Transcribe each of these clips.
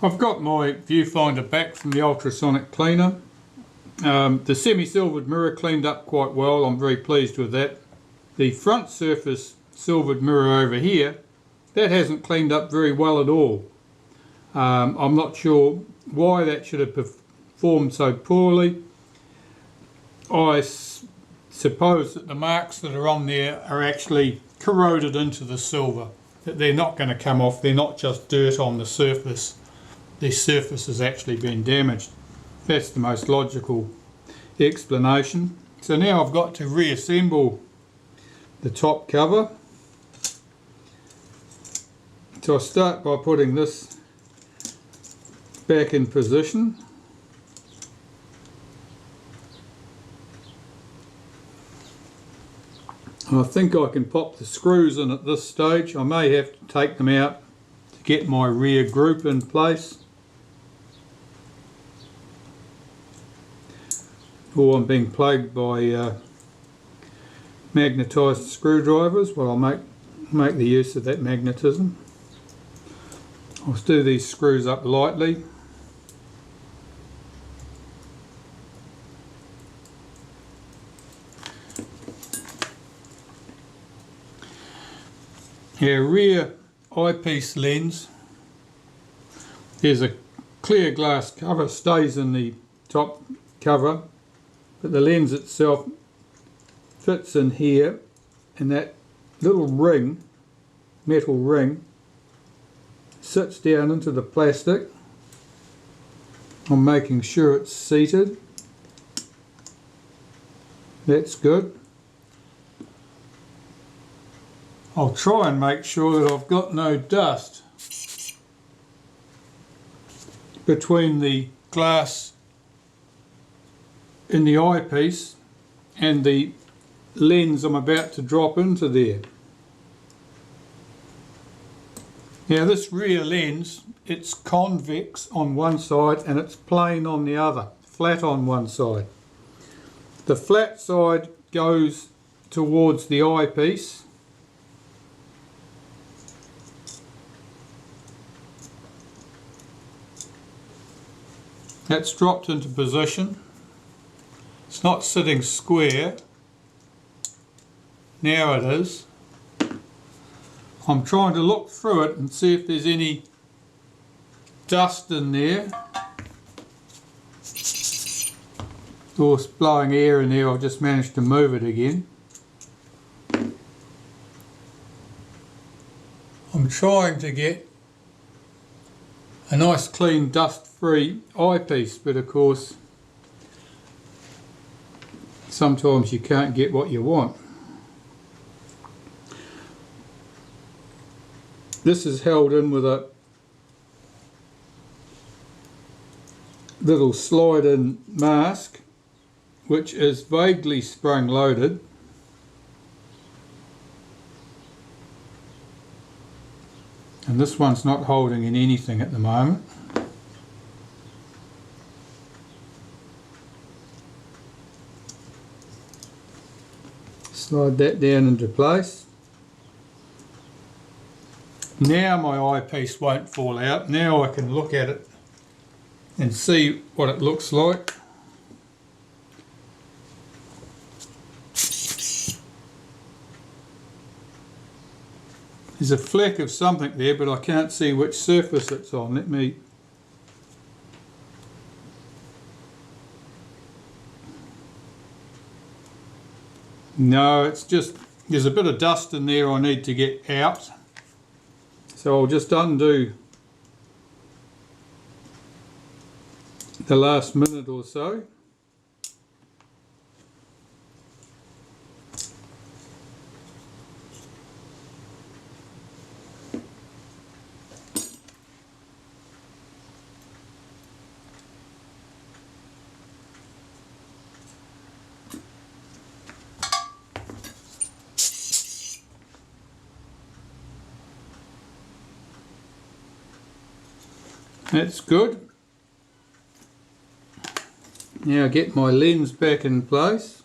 I've got my viewfinder back from the ultrasonic cleaner. The semi-silvered mirror cleaned up quite well. I'm very pleased with that. The front surface silvered mirror over here, that hasn't cleaned up very well at all. I'm not sure why that should have performed so poorly. I suppose that the marks that are on there are actually corroded into the silver, that they're not going to come off. They're not just dirt on the surface. The surface has actually been damaged. That's the most logical explanation. So now I've got to reassemble the top cover. So I start by putting this back in position. I think I can pop the screws in at this stage. I may have to take them out to get my rear group in place. Or I'm being plagued by magnetised screwdrivers. Well, I'll make the use of that magnetism. I'll do these screws up lightly. Our rear eyepiece lens, there's a clear glass cover, stays in the top cover, but the lens itself fits in here, and that little ring, metal ring, sits down into the plastic. I'm making sure it's seated. That's good. I'll try and make sure that I've got no dust between the glass in the eyepiece and the lens I'm about to drop into there. Now this rear lens, it's convex on one side and it's plane on the other, flat on one side. The flat side goes towards the eyepiece, that's dropped into position. It's not sitting square. Now it is. I'm trying to look through it and see if there's any dust in there. Of course, blowing air in there, I've just managed to move it again. I'm trying to get a nice clean dust-free eyepiece, but of course sometimes you can't get what you want. This is held in with a little slide-in mask which is vaguely spring-loaded. And this one's not holding in anything at the moment. Slide that down into place. Now my eyepiece won't fall out. Now I can look at it and see what it looks like. There's a fleck of something there, but I can't see which surface it's on. Let me... No, it's just, there's a bit of dust in there I need to get out. So I'll just undo the last minute or so. That's good. Now get my lens back in place.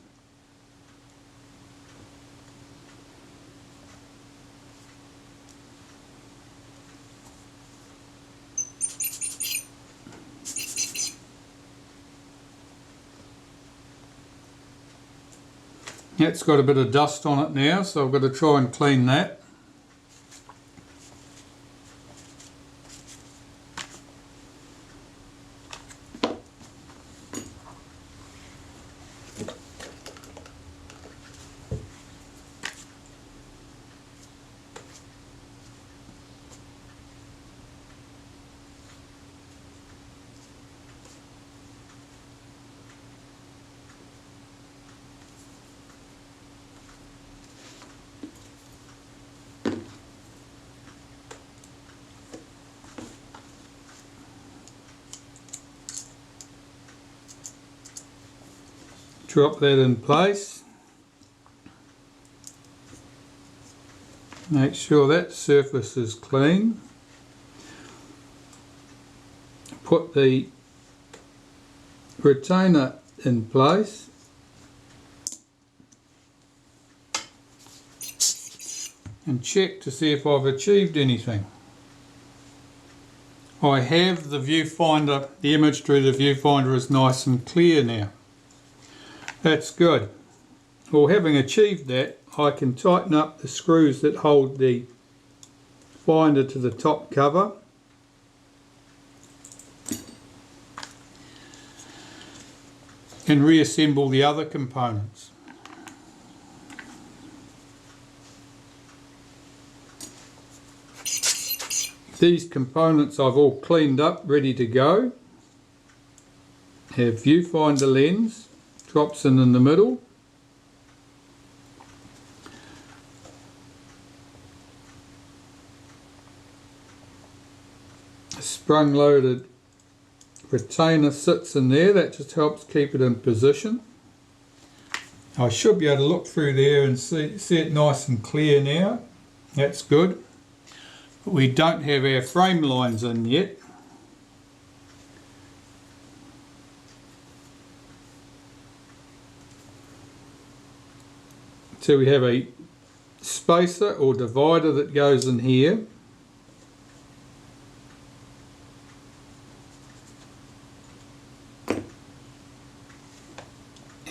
That's got a bit of dust on it now, so I've got to try and clean that. Drop that in place. Make sure that surface is clean. Put the retainer in place. And check to see if I've achieved anything. I have. The viewfinder, the image through the viewfinder is nice and clear now. That's good. Well, having achieved that, I can tighten up the screws that hold the finder to the top cover. And reassemble the other components. These components I've all cleaned up, ready to go. Have viewfinder lens. Drops in the middle. A sprung loaded retainer sits in there, that just helps keep it in position. I should be able to look through there and see it nice and clear now. That's good. But we don't have our frame lines in yet. So we have a spacer or divider that goes in here.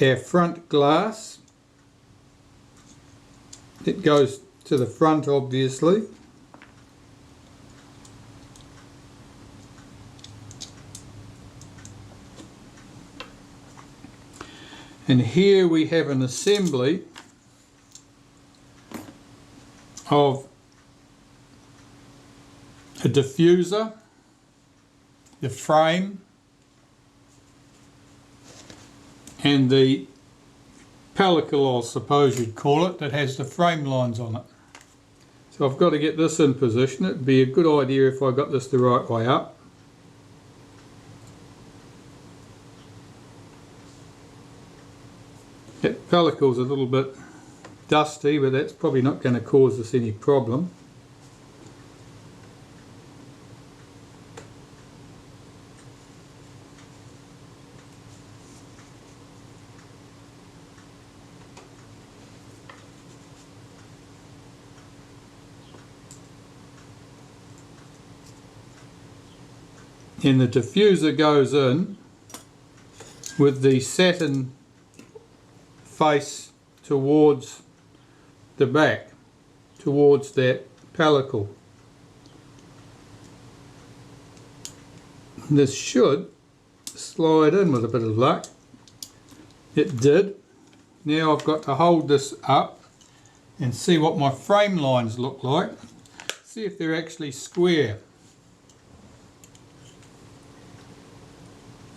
Our front glass, it goes to the front obviously. And here we have an assembly of a diffuser, the frame, and the pellicle, I suppose you'd call it, that has the frame lines on it. So I've got to get this in position. It'd be a good idea if I got this the right way up. That pellicle's a little bit dusty, but that's probably not going to cause us any problem. And the diffuser goes in with the satin face towards the back, towards that pellicle. This should slide in with a bit of luck. It did. Now I've got to hold this up and see what my frame lines look like. See if they're actually square.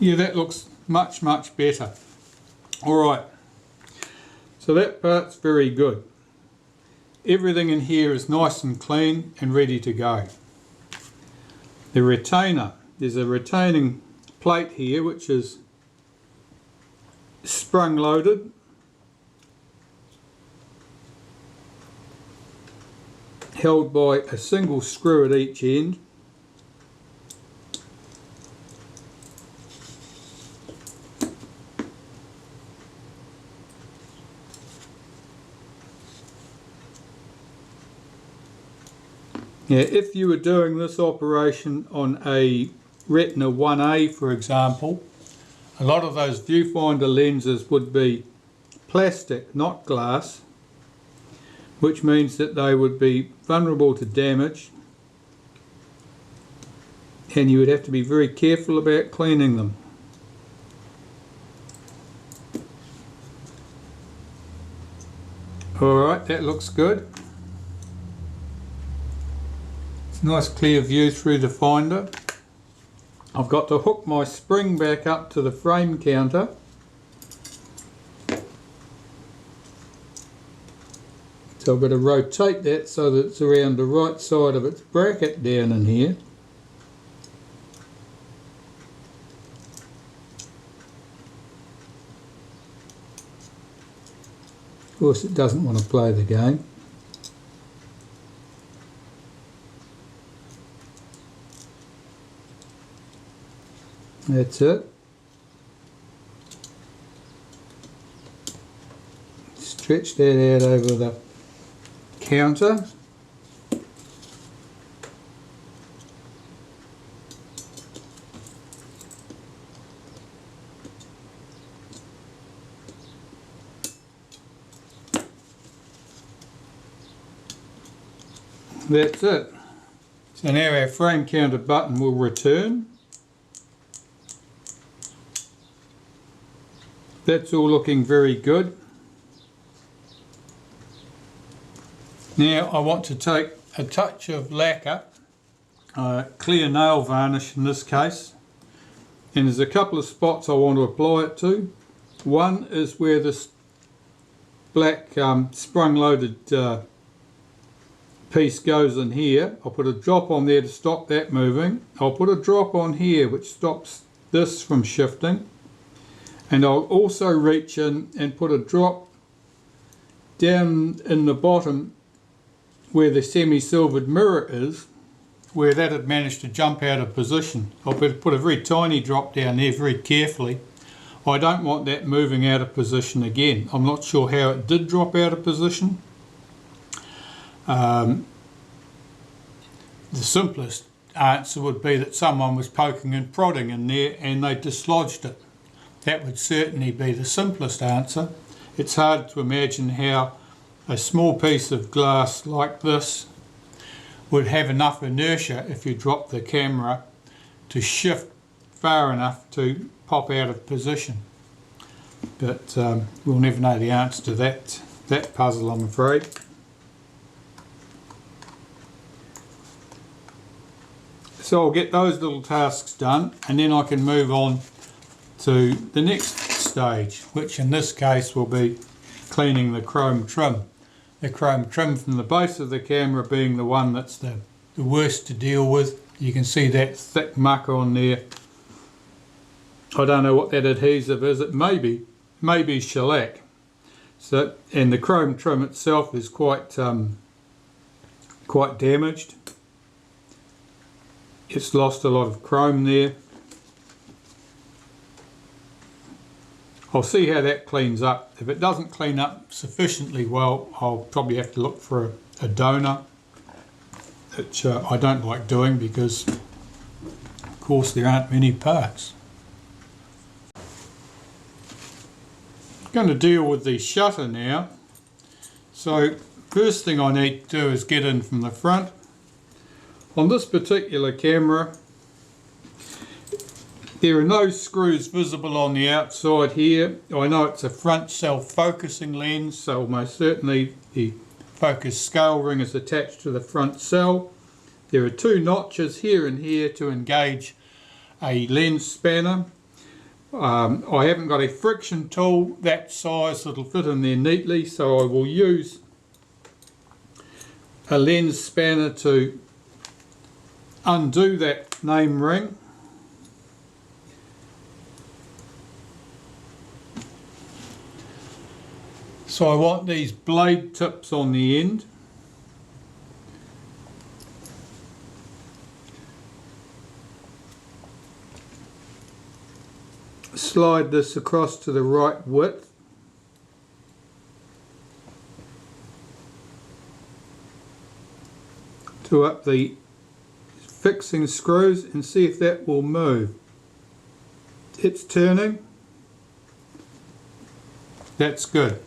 Yeah, that looks much better. Alright, so that part's very good. Everything in here is nice and clean and ready to go. The retainer, there's a retaining plate here which is sprung loaded. Held by a single screw at each end. Yeah, if you were doing this operation on a Retina 1A, for example, a lot of those viewfinder lenses would be plastic, not glass, which means that they would be vulnerable to damage, and you would have to be very careful about cleaning them. Alright, that looks good. It's a nice clear view through the finder. I've got to hook my spring back up to the frame counter. So I've got to rotate that so that it's around the right side of its bracket down in here. Of course it doesn't want to play the game. That's it. Stretch that out over the counter. That's it. So now our frame counter button will return. That's all looking very good. Now I want to take a touch of lacquer, clear nail varnish in this case, and there's a couple of spots I want to apply it to. One is where this black sprung loaded piece goes in here. I'll put a drop on there to stop that moving. I'll put a drop on here which stops this from shifting. And I'll also reach in and put a drop down in the bottom where the semi-silvered mirror is, where that had managed to jump out of position. I'll put a very tiny drop down there very carefully. I don't want that moving out of position again. I'm not sure how it did drop out of position. The simplest answer would be that someone was poking and prodding in there and they dislodged it. That would certainly be the simplest answer. It's hard to imagine how a small piece of glass like this would have enough inertia if you drop the camera to shift far enough to pop out of position. But we'll never know the answer to that puzzle, I'm afraid. So I'll get those little tasks done and then I can move on to the next stage, which in this case will be cleaning the chrome trim. The chrome trim from the base of the camera being the one that's the worst to deal with. You can see that thick muck on there. I don't know what that adhesive is. It may be shellac. So, and the chrome trim itself is quite damaged. It's lost a lot of chrome there. I'll see how that cleans up. If it doesn't clean up sufficiently well, I'll probably have to look for a donor, which I don't like doing because, of course, there aren't many parts. I'm going to deal with the shutter now. So, first thing I need to do is get in from the front. On this particular camera, there are no screws visible on the outside here. I know it's a front self-focusing lens, so most certainly the focus scale ring is attached to the front cell. There are two notches here and here to engage a lens spanner. I haven't got a friction tool that size that'll fit in there neatly, so I will use a lens spanner to undo that name ring. So I want these blade tips on the end. Slide this across to the right width. To up the fixing screws and see if that will move. It's turning. That's good.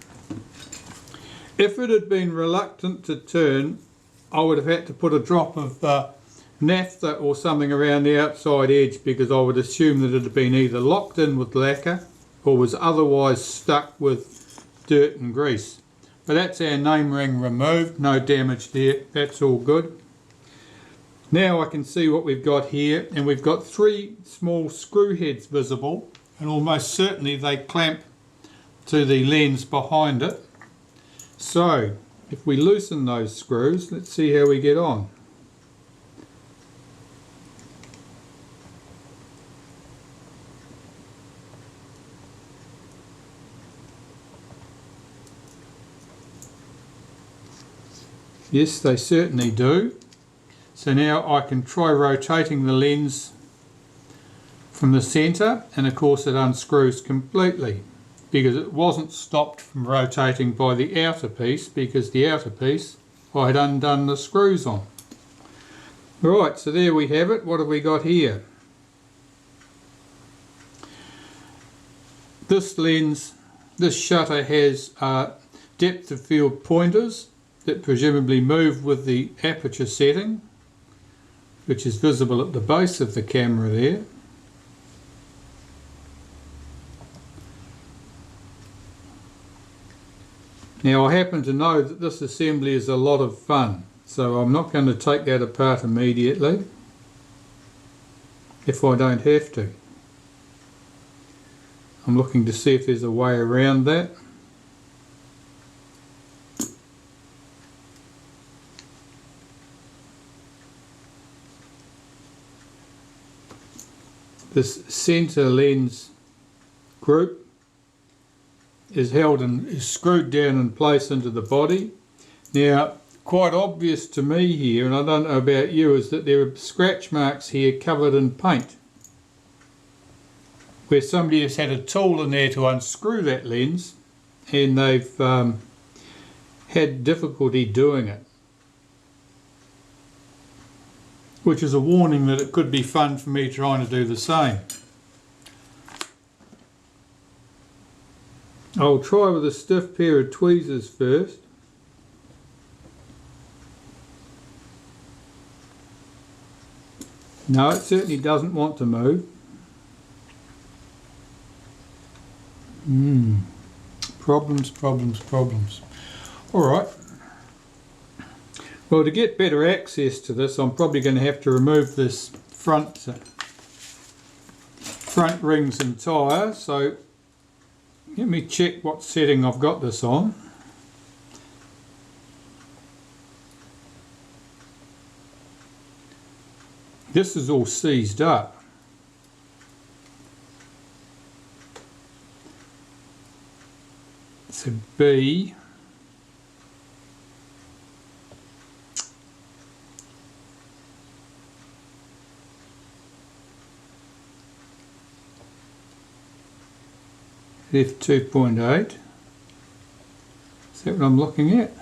If it had been reluctant to turn, I would have had to put a drop of naphtha or something around the outside edge, because I would assume that it had been either locked in with lacquer or was otherwise stuck with dirt and grease. But that's our name ring removed, no damage there, that's all good. Now I can see what we've got here, and we've got 3 small screw heads visible, and almost certainly they clamp to the lens behind it. So if we loosen those screws, let's see how we get on. Yes, they certainly do. So now I can try rotating the lens from the centre, and of course it unscrews completely, because it wasn't stopped from rotating by the outer piece, because the outer piece I had undone the screws on. Right, so there we have it. What have we got here? This lens, this shutter has depth of field pointers that presumably move with the aperture setting, which is visible at the base of the camera there. Now I happen to know that this assembly is a lot of fun, so I'm not going to take that apart immediately if I don't have to. I'm looking to see if there's a way around that. This centre lens group is held and is screwed down in place into the body. Now, quite obvious to me here, and I don't know about you, is that there are scratch marks here covered in paint, where somebody has had a tool in there to unscrew that lens, and they've had difficulty doing it. Which is a warning that it could be fun for me trying to do the same. I'll try with a stiff pair of tweezers first. No, it certainly doesn't want to move. Problems, problems, problems. Alright. Well, to get better access to this, I'm probably going to have to remove this front rings entire. So let me check what setting I've got this on. This is all seized up. So B. F2.8. Is that what I'm looking at?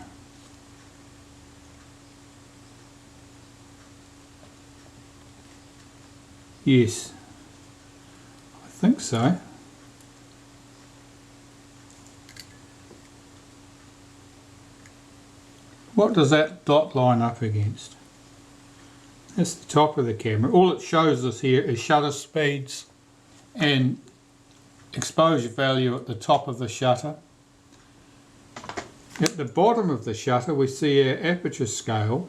Yes, I think so. What does that dot line up against? That's the top of the camera. All it shows us here is shutter speeds and exposure value at the top of the shutter. At the bottom of the shutter we see our aperture scale,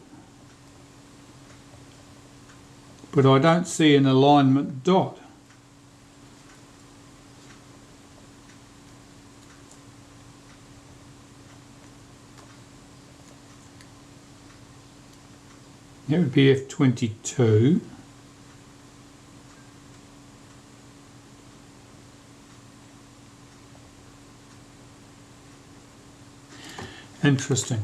but I don't see an alignment dot. That would be F22. Interesting.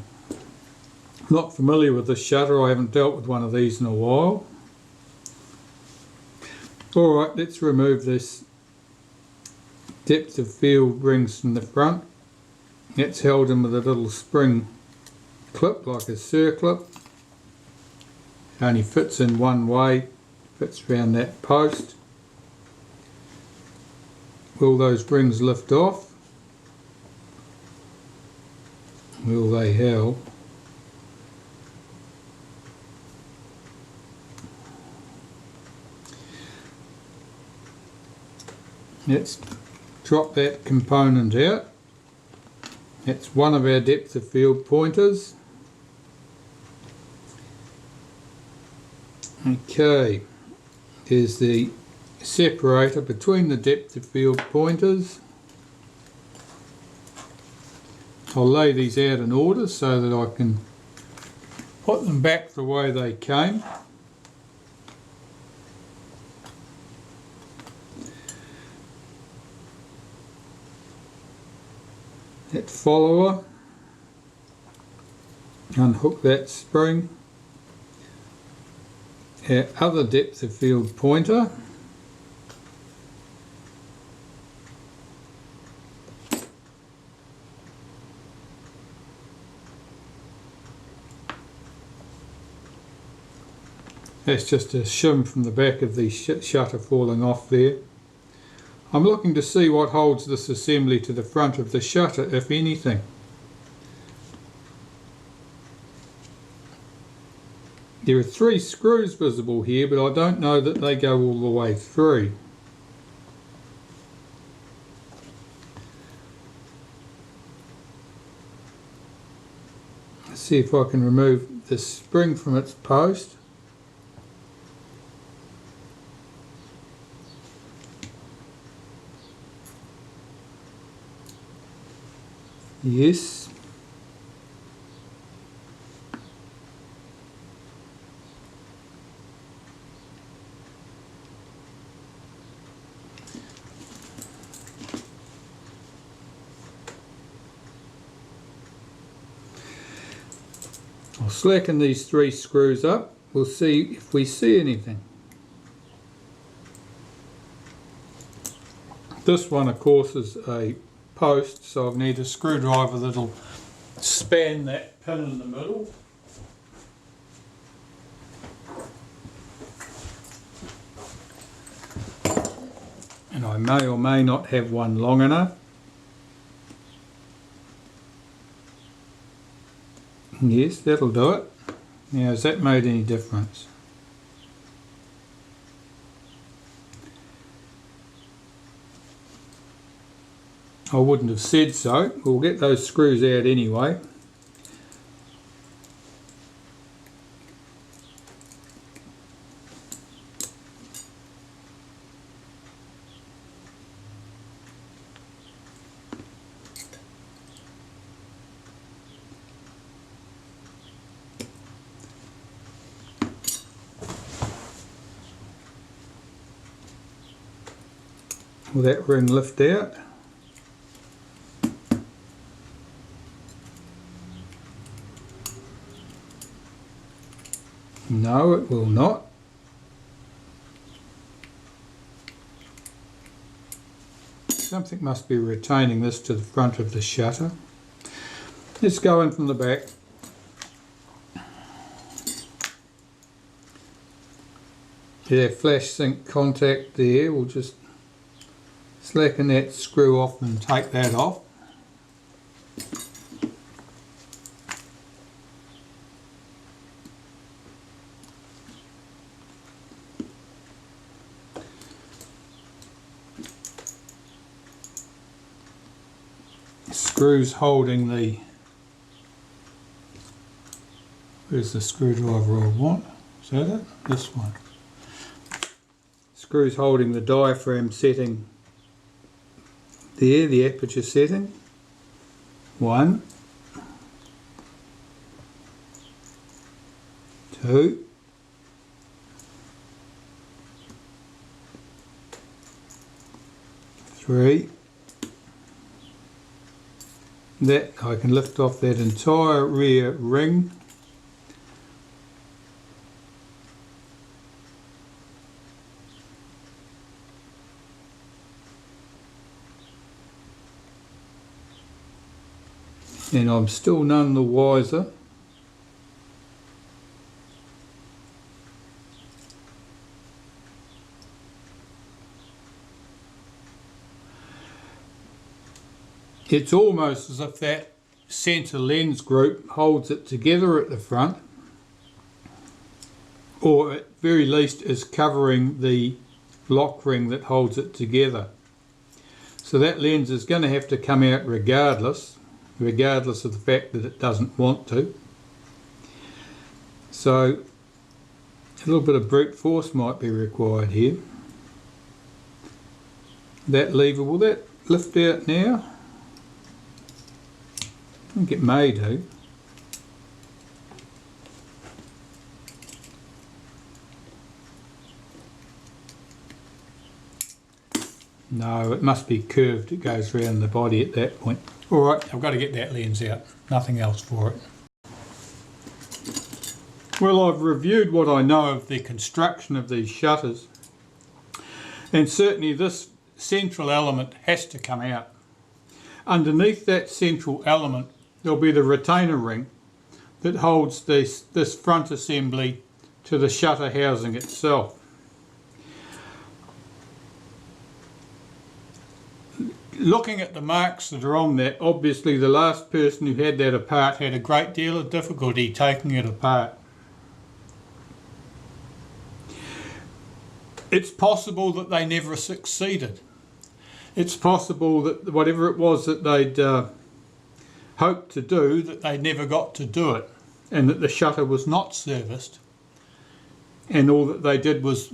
Not familiar with this shutter, I haven't dealt with one of these in a while. Alright, let's remove this depth of field rings from the front. That's held in with a little spring clip, like a circlip. It only fits in one way, fits around that post. Will those rings lift off? will they howl. Let's drop that component out. That's one of our depth of field pointers. Okay, there's the separator between the depth of field pointers. I'll lay these out in order so that I can put them back the way they came. That follower, unhook that spring. Our other depth of field pointer. That's just a shim from the back of the shutter falling off there. I'm looking to see what holds this assembly to the front of the shutter, if anything. There are 3 screws visible here, but I don't know that they go all the way through. Let's see if I can remove the spring from its post. Yes. I'll slacken these 3 screws up. We'll see if we see anything. This one, of course, is a post, so I need a screwdriver that'll span that pin in the middle. And I may or may not have one long enough. Yes, that'll do it. Now, has that made any difference? I wouldn't have said so. We'll get those screws out anyway. Will that ring lift out? No, it will not. Something must be retaining this to the front of the shutter. Let's go in from the back. Yeah, flash sync contact there. We'll just slacken that screw off and take that off. Screws holding the, where's the screwdriver I want? Is that it? This one. Screws holding the diaphragm setting there, the aperture setting. 1, 2, 3. That I can lift off that entire rear ring. And I'm still none the wiser. It's almost as if that centre lens group holds it together at the front, or at very least is covering the lock ring that holds it together. So that lens is going to have to come out regardless of the fact that it doesn't want to. So a little bit of brute force might be required here. That lever, will that lift out now? I think it may do. No, it must be curved. It goes around the body at that point. Alright, I've got to get that lens out. Nothing else for it. Well, I've reviewed what I know of the construction of these shutters, and certainly this central element has to come out. Underneath that central element there'll be the retainer ring that holds this front assembly to the shutter housing itself. Looking at the marks that are on that, obviously the last person who had that apart had a great deal of difficulty taking it apart. It's possible that they never succeeded. It's possible that whatever it was that they'd hoped to do, that they never got to do it, and that the shutter was not serviced, and all that they did was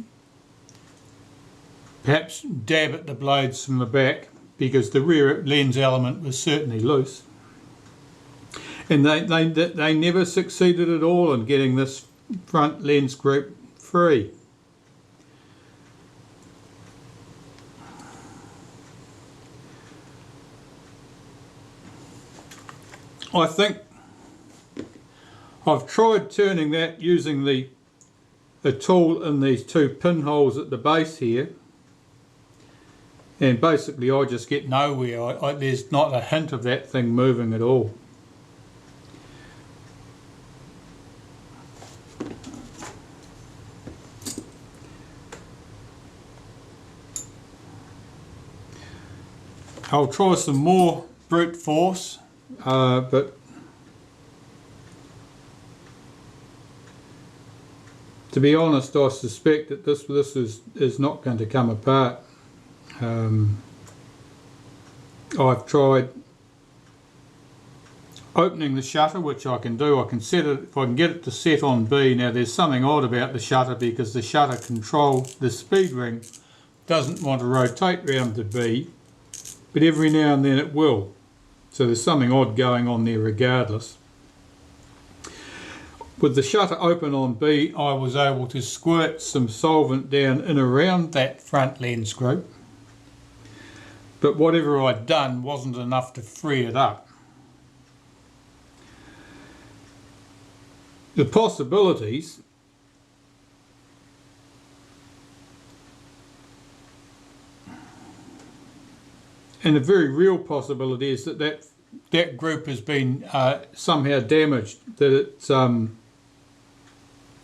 perhaps dab at the blades from the back, because the rear lens element was certainly loose, and they never succeeded at all in getting this front lens group free. I think I've tried turning that using the tool in these two pinholes at the base here, and basically I just get nowhere. There's not a hint of that thing moving at all. I'll try some more brute force, but to be honest, I suspect that this is not going to come apart. I've tried opening the shutter, which I can do. I can set it, if I can get it to set on B. Now there's something odd about the shutter, because the shutter control, the speed ring, doesn't want to rotate round to B, but every now and then it will. So there's something odd going on there regardless. With the shutter open on B, I was able to squirt some solvent down in around that front lens group, but whatever I'd done wasn't enough to free it up. The possibilities and a very real possibility is that group has been somehow damaged, that it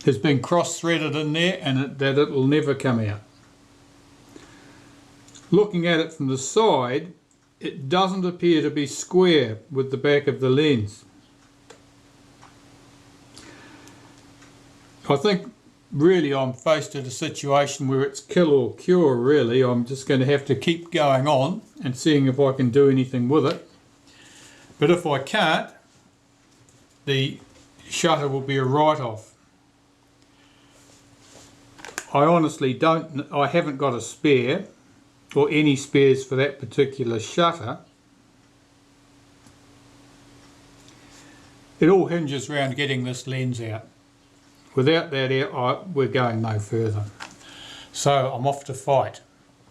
has been cross-threaded in there, and that it will never come out. Looking at it from the side, it doesn't appear to be square with the back of the lens. I think really I'm faced at a situation where it's kill or cure really. I'm just going to have to keep going on and seeing if I can do anything with it. But if I can't, the shutter will be a write-off. I honestly I haven't got a spare, or any spares for that particular shutter. It all hinges around getting this lens out. Without that out, we're going no further. So I'm off to fight.